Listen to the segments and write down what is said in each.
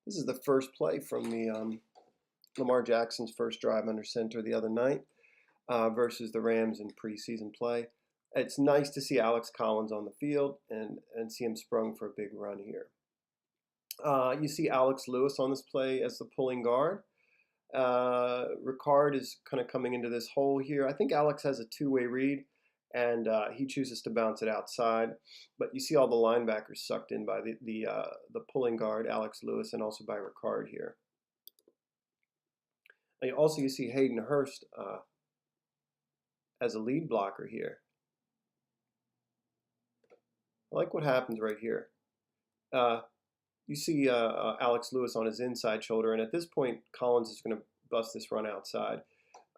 This is the first play from the Lamar Jackson's first drive under center the other night versus the Rams in preseason play. It's nice to see Alex Collins on the field and see him sprung for a big run here. You see Alex Lewis on this play as the pulling guard. Ricard is kind of coming into this hole here. I think Alex has a two-way read, and he chooses to bounce it outside. But you see all the linebackers sucked in by the pulling guard, Alex Lewis, and also by Ricard here. And also you see Hayden Hurst as a lead blocker here. I like what happens right here. You see Alex Lewis on his inside shoulder, and at this point, Collins is going to bust this run outside.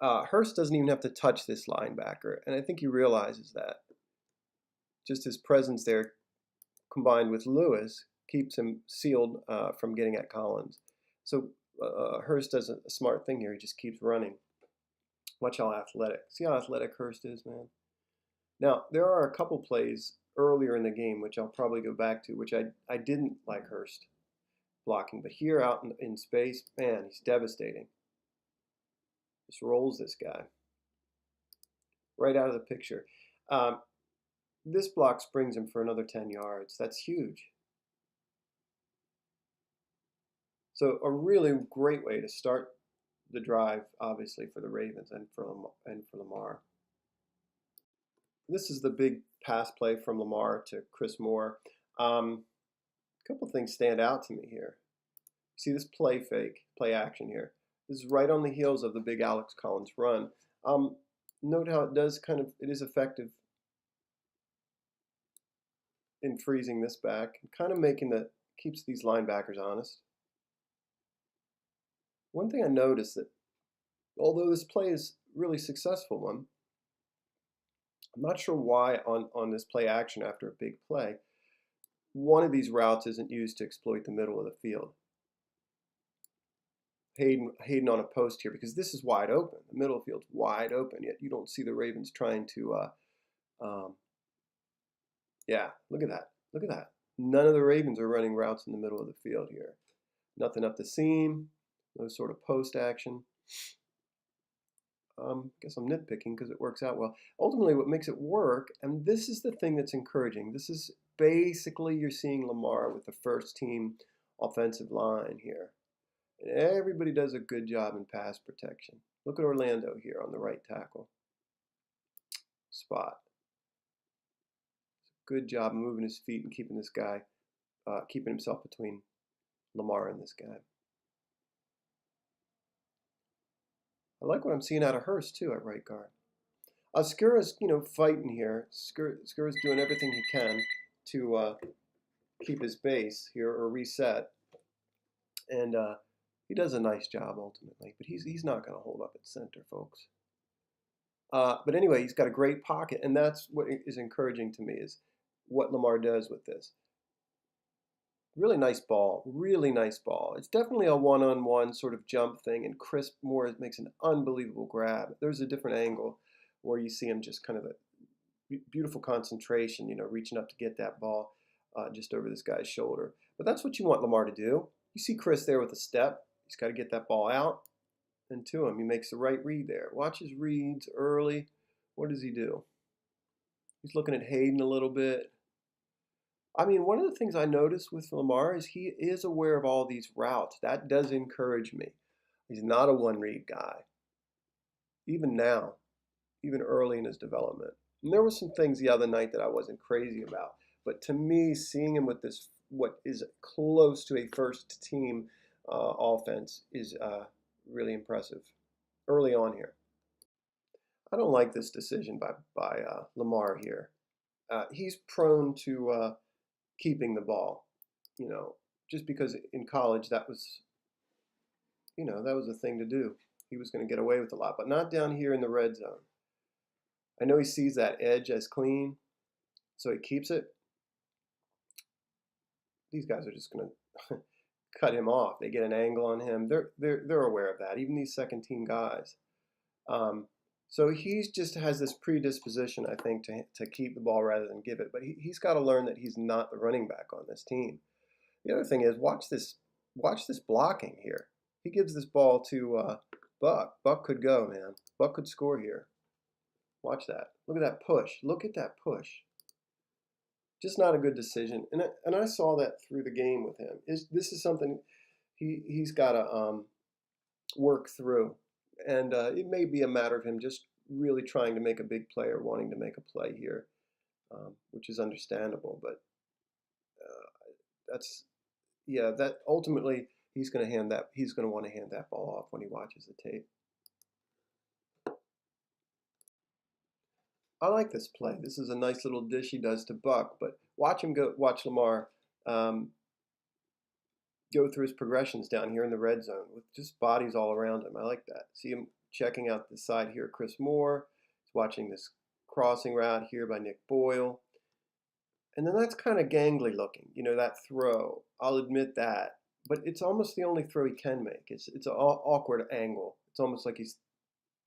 Hurst doesn't even have to touch this linebacker, and I think he realizes that. Just his presence there, combined with Lewis, keeps him sealed from getting at Collins. So Hurst does a smart thing here. He just keeps running. Watch how athletic. See how athletic Hurst is, man? Now, there are a couple plays earlier in the game, which I'll probably go back to, which I didn't like Hurst blocking. But here out in space, man, he's devastating. Just rolls this guy right out of the picture. This block springs him for another 10 yards. That's huge. So a really great way to start the drive, obviously, for the Ravens and for Lamar. This is the big pass play from Lamar to Chris Moore. A couple things stand out to me here. See this play fake, play action here. This is right on the heels of the big Alex Collins run. Note how it is effective in freezing this back, kind of keeps these linebackers honest. One thing I noticed that although this play is a really successful one, I'm not sure why on this play action after a big play, one of these routes isn't used to exploit the middle of the field. Hayden on a post here, because this is wide open. The middle of the field's wide open, yet you don't see the Ravens trying to, yeah, look at that. Look at that. None of the Ravens are running routes in the middle of the field here. Nothing up the seam, no sort of post action. Guess I'm nitpicking because it works out well. Ultimately, what makes it work, and this is the thing that's encouraging, this is basically you're seeing Lamar with the first team offensive line here. And everybody does a good job in pass protection. Look at Orlando here on the right tackle spot. Good job moving his feet and keeping this guy, keeping himself between Lamar and this guy. I like what I'm seeing out of Hurst too at right guard. Skura's, fighting here. Skura's doing everything he can to keep his base here or reset, and he does a nice job ultimately. But he's not going to hold up at center, folks. But anyway, he's got a great pocket, and that's what is encouraging to me is what Lamar does with this. Really nice ball, really nice ball. It's definitely a one-on-one sort of jump thing, and Chris Moore makes an unbelievable grab. There's a different angle where you see him just kind of a beautiful concentration, reaching up to get that ball just over this guy's shoulder. But that's what you want Lamar to do. You see Chris there with a step. He's got to get that ball out and to him. He makes the right read there. Watch his reads early. What does he do? He's looking at Hayden a little bit. I mean, one of the things I noticed with Lamar is he is aware of all these routes. That does encourage me. He's not a one-read guy, even now, even early in his development. And there were some things the other night that I wasn't crazy about. But to me, seeing him with this, what is close to a first-team offense is really impressive early on here. I don't like this decision by Lamar here. He's prone to keeping the ball, just because in college that was a thing to do. He was going to get away with a lot, but not down here in the red zone. I know he sees that edge as clean, so he keeps it. These guys are just going to cut him off. They get an angle on him. They're aware of that. Even these second team guys. So he just has this predisposition, I think, to keep the ball rather than give it. But he's got to learn that he's not the running back on this team. The other thing is, watch this watch this blocking here. He gives this ball to Buck. Buck could go, man. Buck could score here. Watch that. Look at that push. Look at that push. Just not a good decision. And I saw that through the game with him. This is something he's got to work through. And it may be a matter of him just really trying to make a big play or wanting to make a play here, which is understandable. But that ultimately he's going to want to hand that ball off when he watches the tape. I like this play. This is a nice little dish he does to Buck, but watch Lamar go through his progressions down here in the red zone with just bodies all around him. I like that. See him checking out the side here, Chris Moore. He's watching this crossing route here by Nick Boyle. And then that's kind of gangly looking, that throw. I'll admit that. But it's almost the only throw he can make. It's an awkward angle. It's almost like he's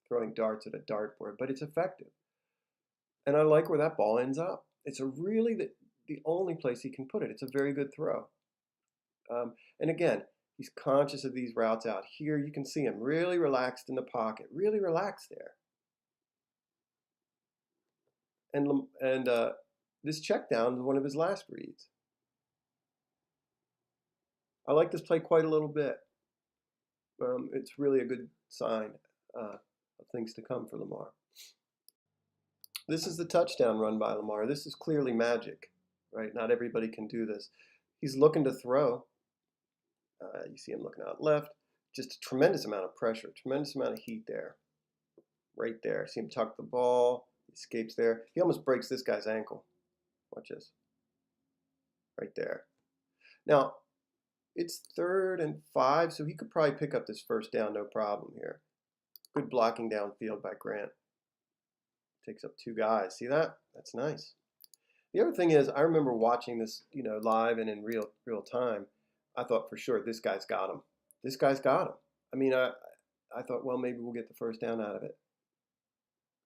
throwing darts at a dartboard, but it's effective. And I like where that ball ends up. It's really the only place he can put it. It's a very good throw. And again, he's conscious of these routes out here. You can see him really relaxed in the pocket, really relaxed there. And this check down is one of his last reads. I like this play quite a little bit. It's really a good sign of things to come for Lamar. This is the touchdown run by Lamar. This is clearly magic, right? Not everybody can do this. He's looking to throw. You see him looking out left. Just a tremendous amount of pressure, tremendous amount of heat there. Right there. See him tuck the ball. He escapes there. He almost breaks this guy's ankle. Watch this. Right there. Now, it's 3rd and 5, so he could probably pick up this first down, no problem here. Good blocking downfield by Grant. Takes up 2 guys. See that? That's nice. The other thing is, I remember watching this, live and in real time. I thought for sure this guy's got him. This guy's got him. I mean, I thought, well, maybe we'll get the first down out of it.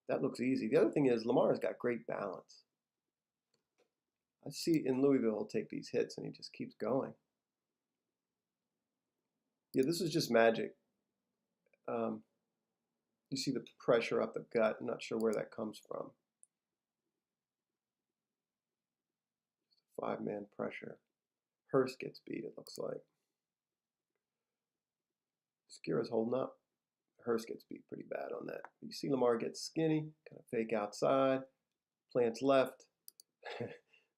That looks easy. The other thing is, Lamar's got great balance. I see in Louisville he'll take these hits and he just keeps going. Yeah, this is just magic. You see the pressure up the gut. I'm not sure where that comes from. 5-man pressure. Hurst gets beat, it looks like. Skira's holding up. Hurst gets beat pretty bad on that. You see Lamar gets skinny, kind of fake outside, plants left.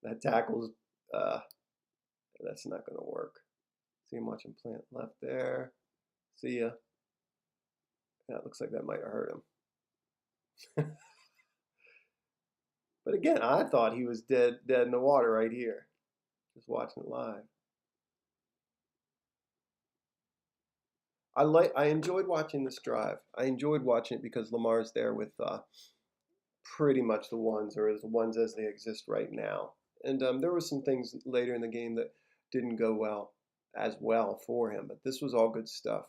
That tackle's, that's not going to work. See him watching plant left there. See ya. That looks like that might have hurt him. But again, I thought he was dead in the water right here. Just watching it live. I enjoyed watching this drive. I enjoyed watching it because Lamar's there with pretty much the ones as they exist right now. And there were some things later in the game that didn't go as well for him, but this was all good stuff.